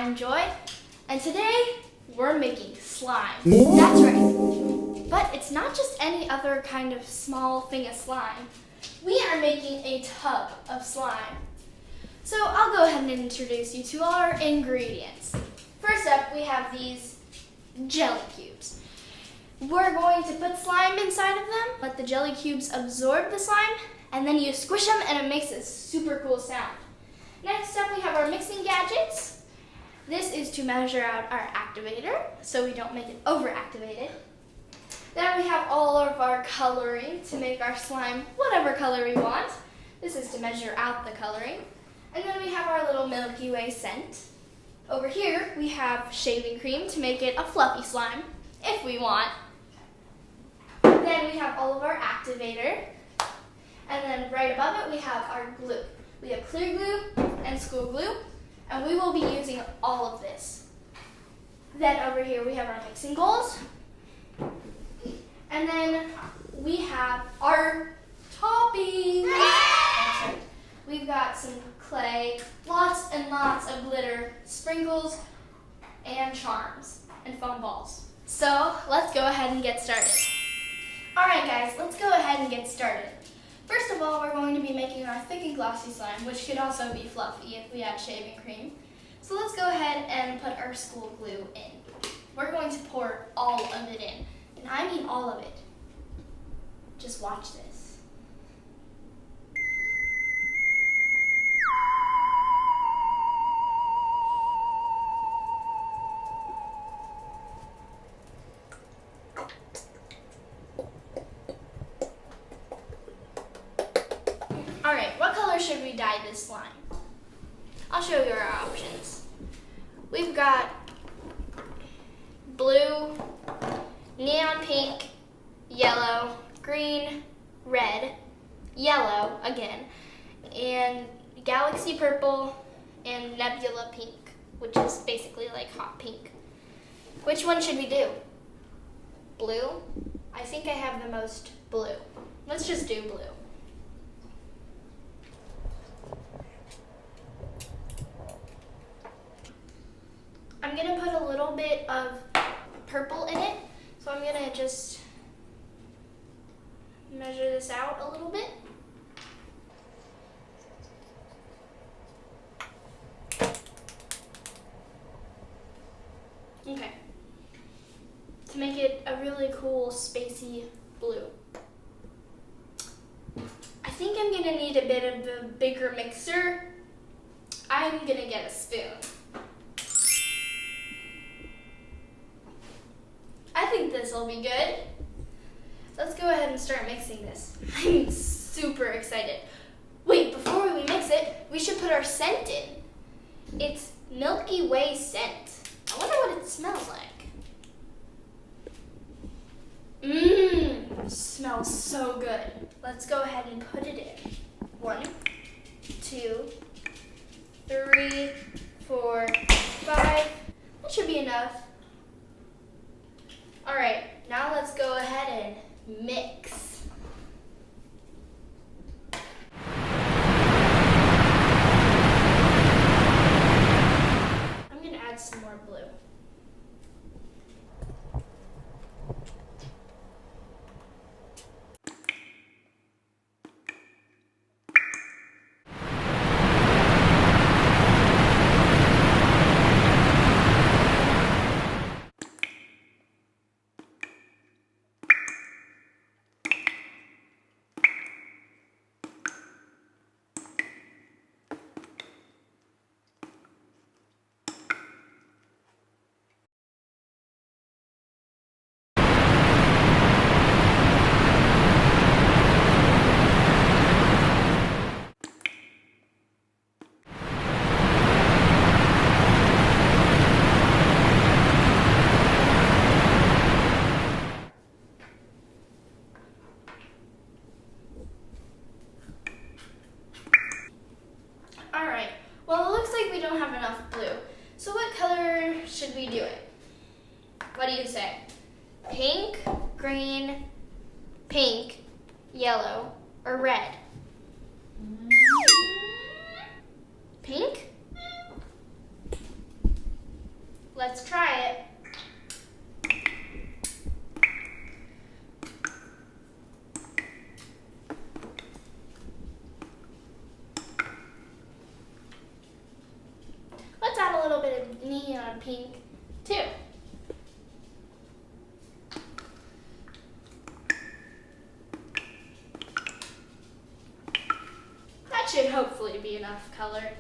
I'm Joy, and today we're making slime. That's right. But it's not just any other kind of small thing of slime. We are making a tub of slime. So I'll go ahead and introduce you to our ingredients. First up, we have these jelly cubes. We're going to put slime inside of them, let the jelly cubes absorb the slime, and then you squish them and it makes a super cool sound. Next up, we have our mixing gadgets. This is to measure out our activator so we don't make it overactivated. Then we have all of our coloring to make our slime whatever color we want. This is to measure out the coloring. And then we have our little Milky Way scent. Over here, we have shaving cream to make it a fluffy slime, if we want. Then we have all of our activator. And then right above it, we have our glue. We have clear glue and school glue, and we will be using all of this. Then over here, we have our mixing bowls. And then we have our toppings. That's right. We've got some clay, lots and lots of glitter, sprinkles, and charms, and foam balls. So let's go ahead and get started. All right, guys, let's go ahead and get started. First of all, we're going to be making our thick and glossy slime, which could also be fluffy if we add shaving cream. So let's go ahead and put our school glue in. We're going to pour all of it in, and I mean all of it. Just watch this. Alright, what color should we dye this slime? I'll show you our options. We've got blue, neon pink, yellow, green, red, yellow again, and galaxy purple, and nebula pink, which is basically like hot pink. Which one should we do? Blue? I think I have the most blue. Let's just do blue. I'm gonna put a little bit of purple in it, so I'm gonna just measure this out a little bit. Okay. To make it a really cool, spacey blue. I think I'm gonna need a bit of the bigger mixer. I'm gonna get a spoon. I think this will be good. Let's go ahead and start mixing this. I'm super excited. Wait, before we mix it, we should put our scent in. It's Milky Way scent. I wonder what it smells like. Smells so good. Let's go ahead and put it in. 1, 2, 3, 4, 5. That should be enough. All right, now let's go ahead and mix. I'm gonna add some more blue. Alright, well it looks like we don't have enough blue. So what color should we do it? What do you say? Pink, green, pink, yellow, or red? Pink? Let's try it. Let's add a little bit of neon pink too. That should hopefully be enough color.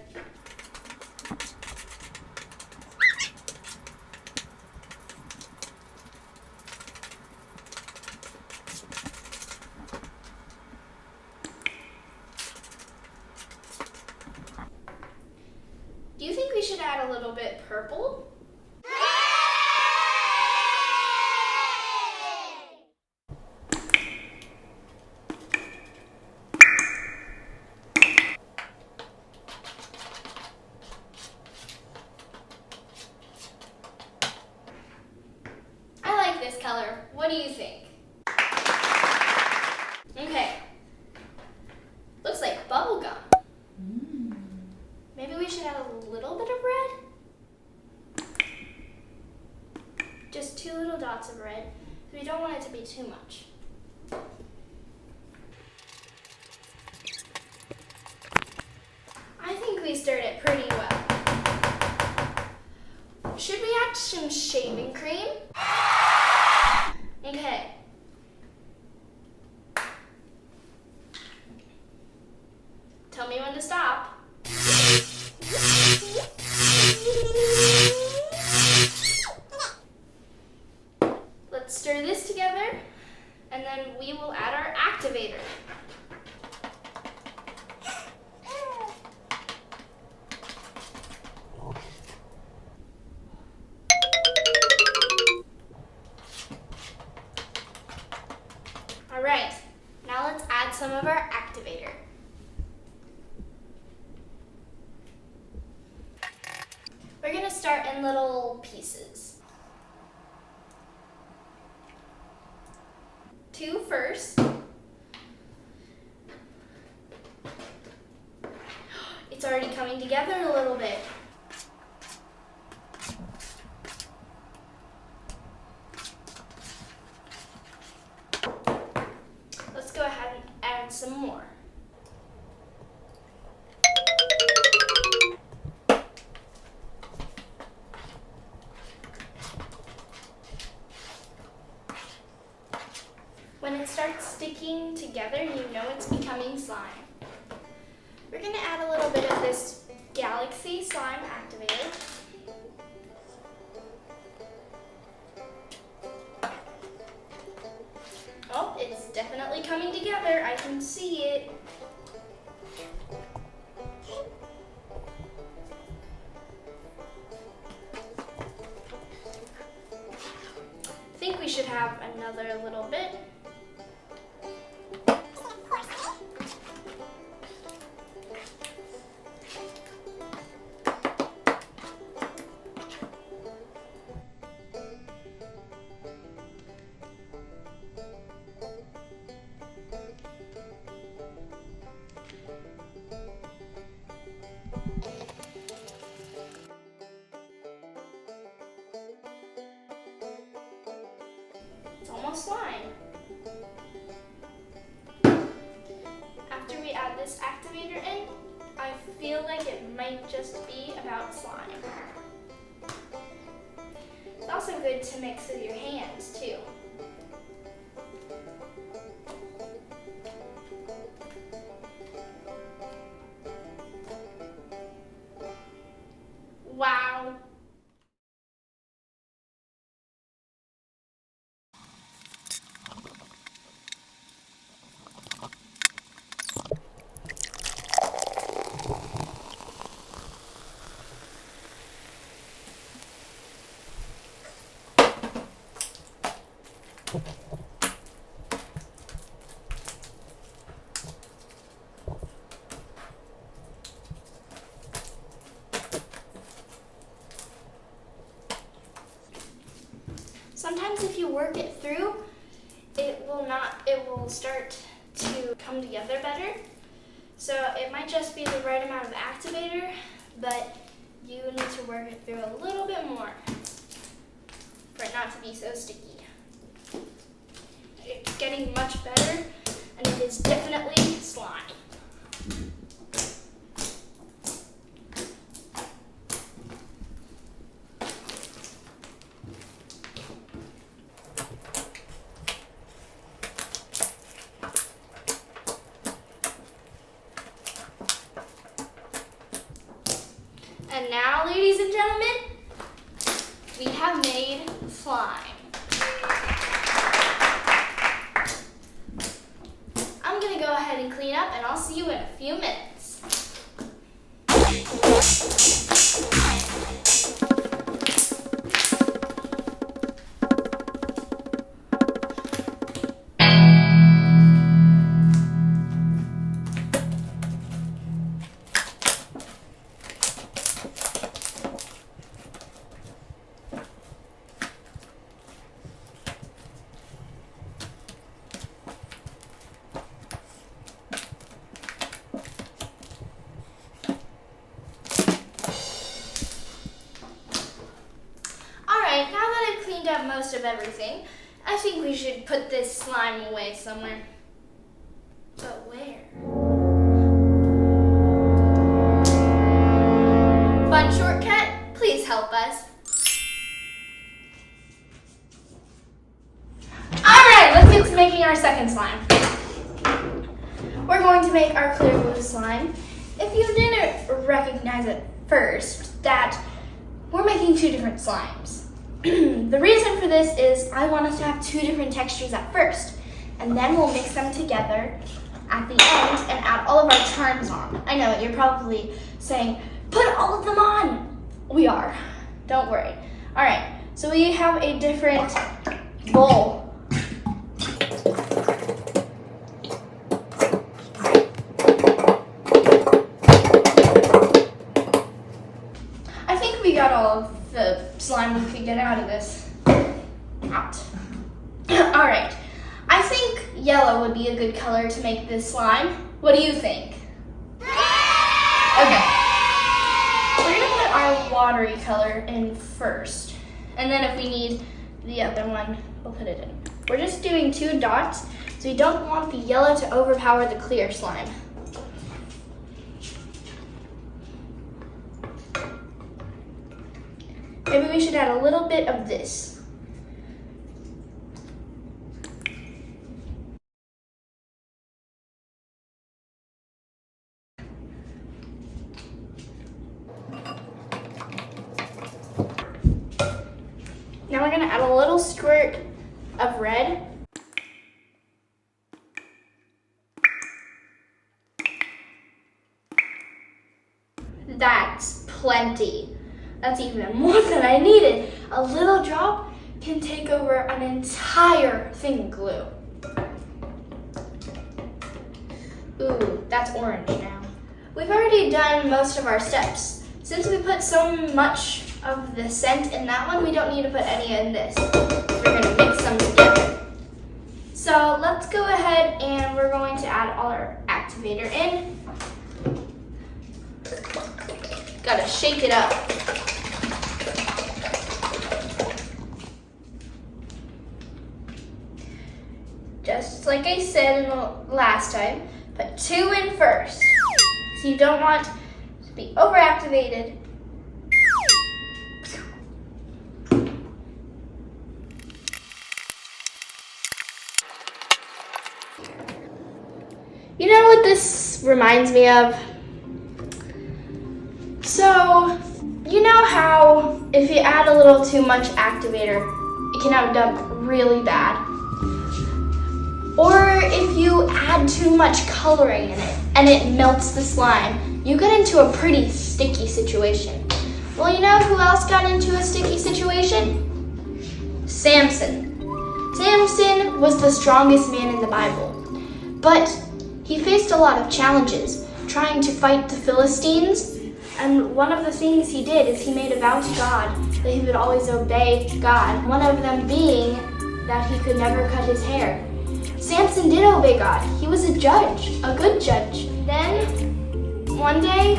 Do you think we should add a little bit purple? I like this color. What do you think? Okay. Looks like bubble gum. Maybe we should add a little bit of red? Just 2 little dots of red, because we don't want it to be too much. I think we stirred it pretty well. Should we add some shaving cream? Okay. Tell me when to stop. Let's stir this together, and then we will add our activator. All right, now let's add some of our activator. We're going to start in little pieces. 2 first. It's already coming together a little bit. Let's go ahead and add some more. When it starts sticking together, you know it's becoming slime. We're going to add a little bit of this Galaxy Slime Activator. Oh, it's definitely coming together. I can see it. I think we should have another little bit. It's almost slime. After we add this activator in, I feel like it might just be about slime. It's also good to mix with your hands too. Wow. Sometimes if you work it through, it will start to come together better. So it might just be the right amount of activator, but you need to work it through a little bit more. for it not to be so sticky. It's getting much better, and it is definitely slime. And now, ladies and gentlemen, we have made slime. I'm gonna go ahead and clean up, and I'll see you in a few minutes. Alright, now that I've cleaned up most of everything, I think we should put this slime away somewhere. But where? Fun shortcut? Please help us. Alright, let's get to making our second slime. We're going to make our clear blue slime. If you didn't recognize at first that we're making two different slimes. The reason for this is I want us to have two different textures at first, and then we'll mix them together at the end and add all of our charms on. I know, you're probably saying, put all of them on. We are, don't worry. All right, so we have a different bowl. I think we got all of the slime we could get out of this. Out. All right, I think yellow would be a good color to make this slime. What do you think? Okay, we're gonna put our watery color in first, and then if we need the other one, we'll put it in. We're just doing 2 dots, so we don't want the yellow to overpower the clear slime. Maybe we should add a little bit of this. Now we're gonna add a little squirt of red. That's plenty. That's even more than I needed. A little drop can take over an entire thing of glue. Ooh, that's orange now. We've already done most of our steps. Since we put so much of the scent in that one, we don't need to put any in this. We're gonna mix them together. So let's go ahead and we're going to add all our activator in. Gotta shake it up. Just like I said in the last time, put 2 in first. So you don't want to be overactivated. You know what this reminds me of? So, you know how if you add a little too much activator, it can end up really bad? Or if you add too much coloring in it and it melts the slime, you get into a pretty sticky situation. Well, you know who else got into a sticky situation? Samson. Samson was the strongest man in the Bible, but he faced a lot of challenges trying to fight the Philistines, and one of the things he did is he made a vow to God that he would always obey God, one of them being that he could never cut his hair. Samson did obey God. He was a judge, a good judge. Then, one day,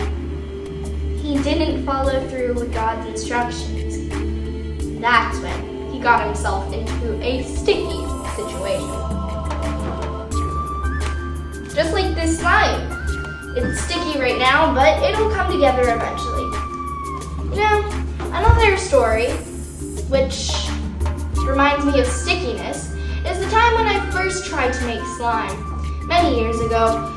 he didn't follow through with God's instructions. That's when he got himself into a sticky situation. Just like this slime. It's sticky right now, but it'll come together eventually. You know, another story, which reminds me of stickiness, is the time when I first tried to make slime. Many years ago,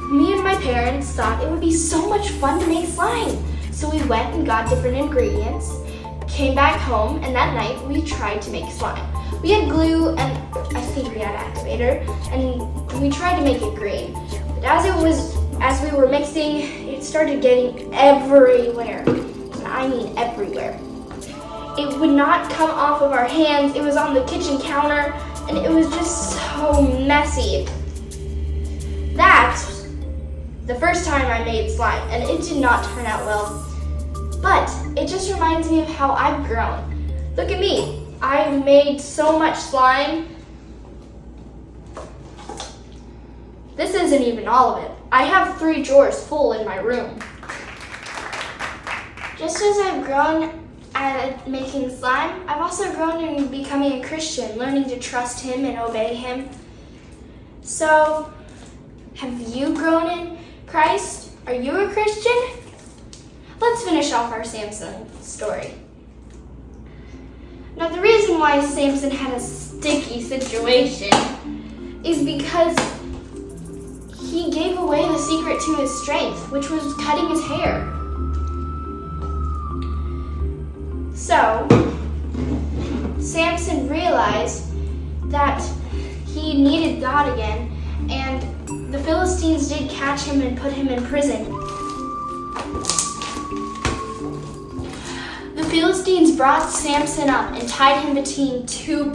me and my parents thought it would be so much fun to make slime. So we went and got different ingredients, came back home, and that night we tried to make slime. We had glue and I think we had activator, and we tried to make it green. But as we were mixing, it started getting everywhere. And I mean everywhere. It would not come off of our hands. It was on the kitchen counter, and it was just so messy. That's the first time I made slime, and it did not turn out well. But it just reminds me of how I've grown. Look at me. I've made so much slime. This isn't even all of it. I have 3 drawers full in my room. Just as I've grown at making slime, I've also grown in becoming a Christian, learning to trust Him and obey Him. So, have you grown in Christ? Are you a Christian? Let's finish off our Samson story. Now, the reason why Samson had a sticky situation is because he gave away the secret to his strength, which was cutting his hair. So, Samson realized that he needed God again, and the Philistines did catch him and put him in prison. The Philistines brought Samson up and tied him between two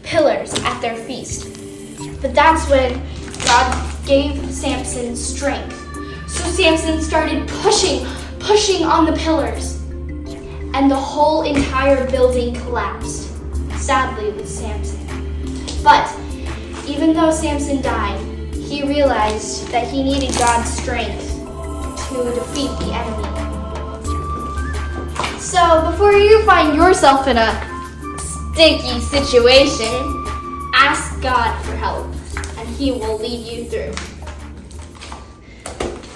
pillars at their feast. But that's when God gave Samson strength. So Samson started pushing on the pillars, and the whole entire building collapsed, sadly with Samson. But even though Samson died, he realized that he needed God's strength to defeat the enemy. So before you find yourself in a sticky situation, ask God for help, and He will lead you through.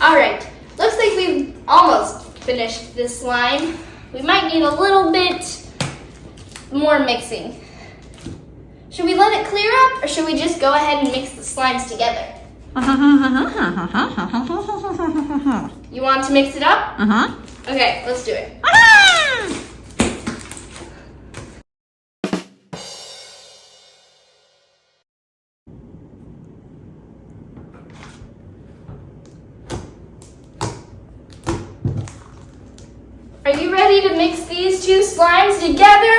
Alright, looks like we've almost finished this slime. We might need a little bit more mixing. Should we let it clear up, or should we just go ahead and mix the slimes together? You want to mix it up? Okay, let's do it. Are you ready to mix these 2 slimes together?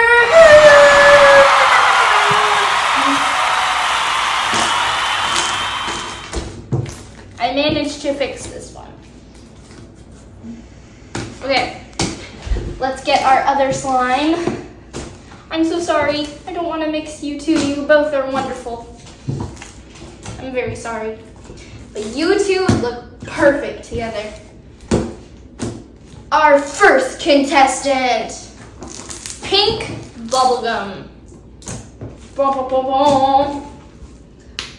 I managed to fix this one. Okay, let's get our other slime. I'm so sorry. I don't want to mix you 2. You both are wonderful. I'm very sorry. But you 2 look perfect together. Our first contestant, pink bubblegum.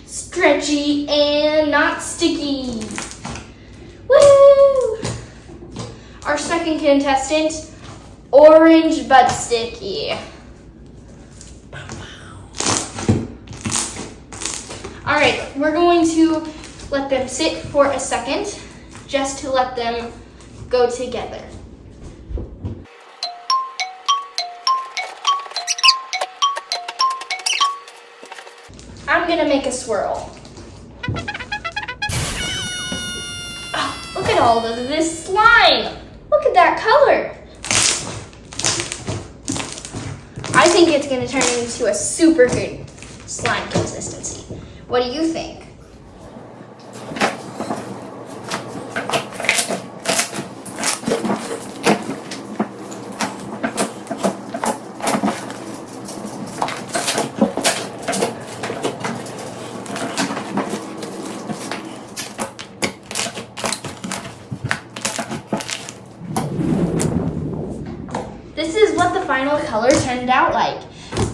Stretchy and not sticky. Woo! Our second contestant, orange but sticky. Alright, we're going to let them sit for a second, just to let them go together. I'm gonna make a swirl. Oh, look at all of this slime. Look at that color. I think it's gonna turn into a super good slime consistency. What do you think? This is what the final color turned out like.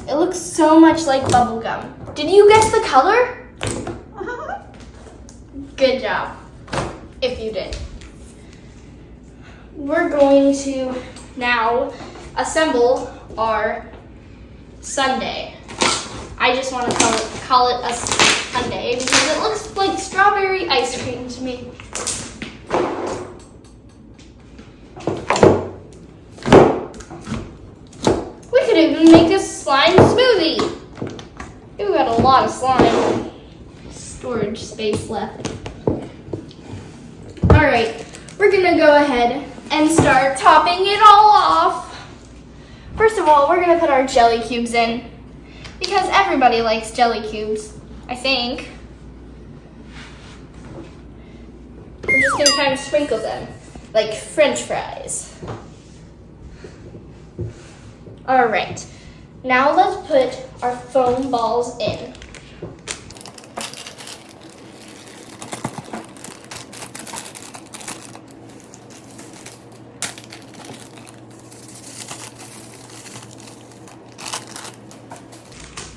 It looks so much like bubblegum. Did you guess the color? Good job, if you did. We're going to now assemble our sundae. I just want to call it a sundae because it looks like strawberry ice cream to me. We could even make a slime smoothie. We've got a lot of slime. Storage space left. All right, we're gonna go ahead and start topping it all off. First of all, we're gonna put our jelly cubes in because everybody likes jelly cubes, I think. We're just gonna kind of sprinkle them like French fries. All right, now let's put our foam balls in.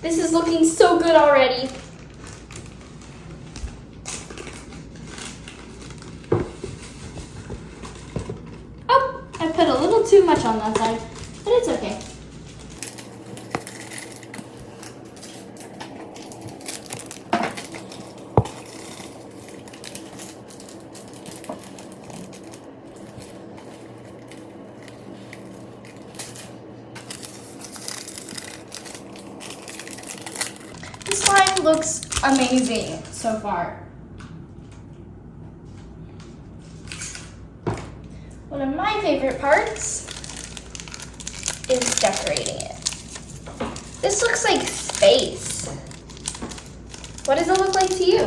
This is looking so good already. Oh, I put a little too much on that side, but it's okay. The slime looks amazing so far. One of my favorite parts is decorating it. This looks like space. What does it look like to you?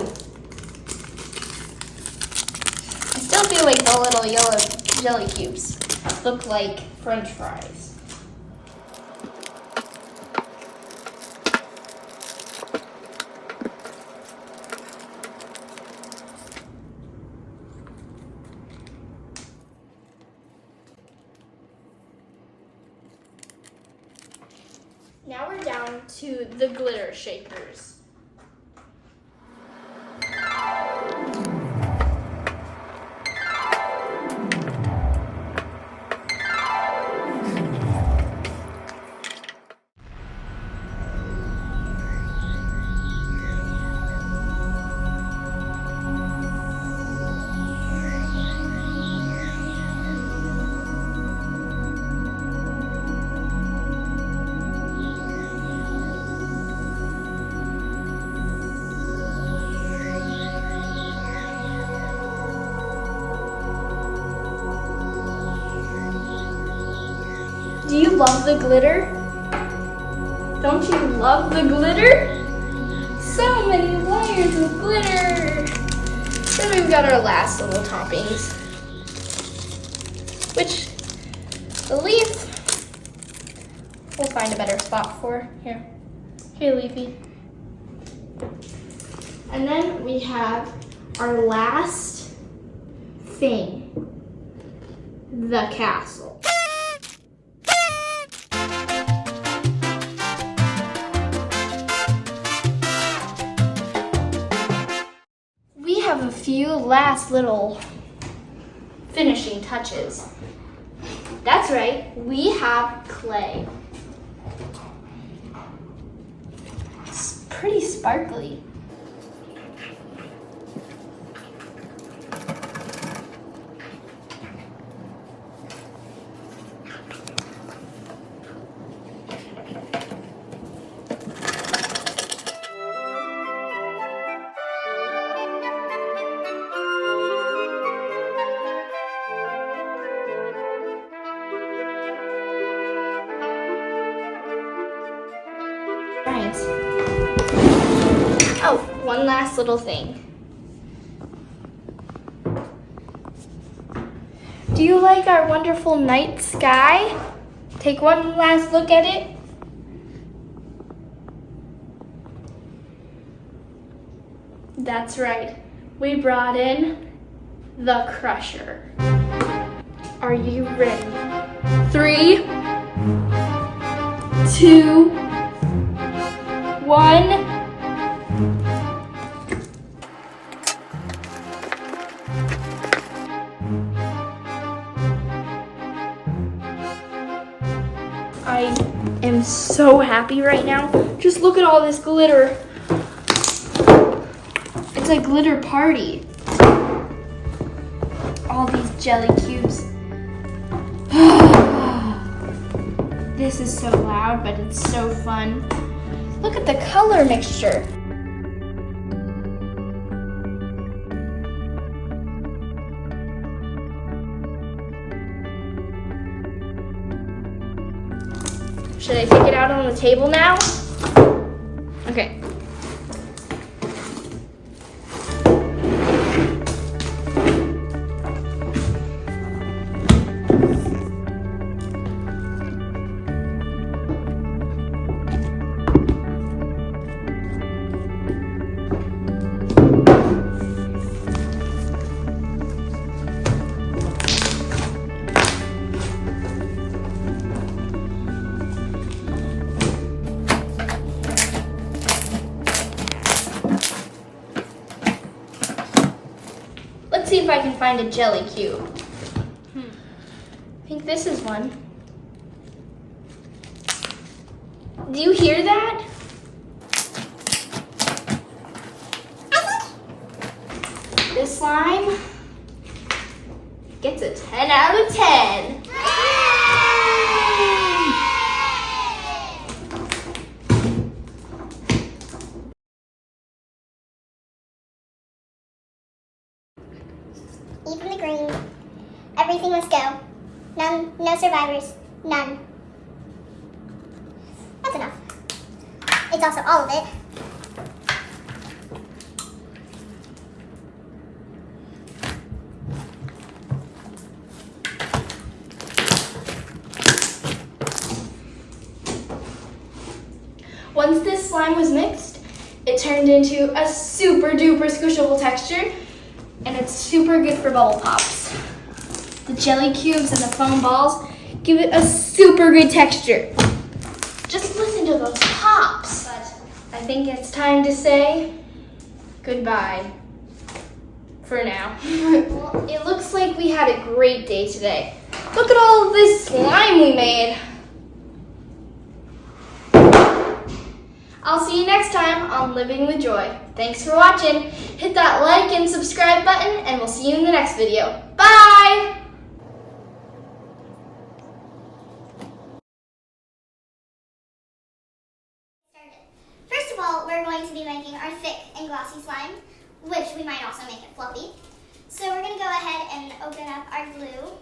I still feel like the little yellow jelly cubes look like French fries. Now we're down to the glitter shakers. Do you love the glitter? Don't you love the glitter? So many layers of glitter. Then we've got our last little toppings, which the leaf we'll find a better spot for. Here, Leafy. And then we have our last thing, the castle. Have a few last little finishing touches. That's right, we have clay. It's pretty sparkly. Right. Oh, one last little thing. Do you like our wonderful night sky? Take one last look at it. That's right. We brought in the Crusher. Are you ready? 3, 2, 1. I am so happy right now. Just look at all this glitter. It's a glitter party. All these jelly cubes. This is so loud, but it's so fun. Look at the color mixture. Should I take it out on the table now? Okay. Let's see if I can find a jelly cube. I think this is one. Do you hear that? This slime gets a 10 out of 10. Eat from the green. Everything must go. None, no survivors. None. That's enough. It's also all of it. Once this slime was mixed, it turned into a super duper squishable texture, and it's super good for bubble pops. The jelly cubes and the foam balls give it a super good texture. Just listen to those pops. But I think it's time to say goodbye for now. Well, it looks like we had a great day today. Look at all of this slime we made. I'll see you next time on Living with Joy. Thanks for watching. Hit that like and subscribe button, and we'll see you in the next video. Bye! First of all, we're going to be making our thick and glossy slime, which we might also make it fluffy. So we're going to go ahead and open up our glue.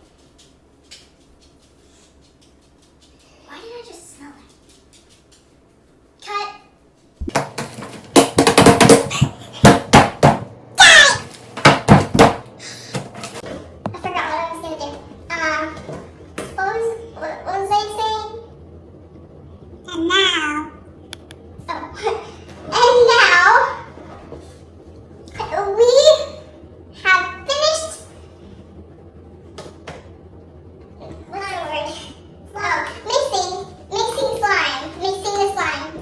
Why did I just smell it? Cut. I forgot what I was going to do. What was I saying? And now. And now, we have finished, what's the word? Mixing the slime.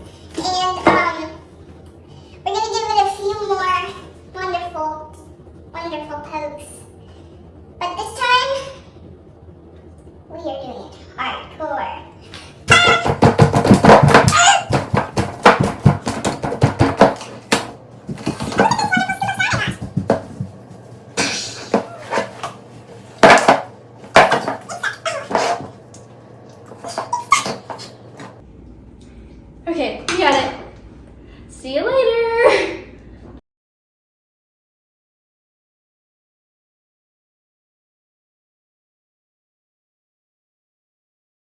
And we're going to give it a few more wonderful pokes. But this time, we are doing it hardcore. Okay, we got it. See you later.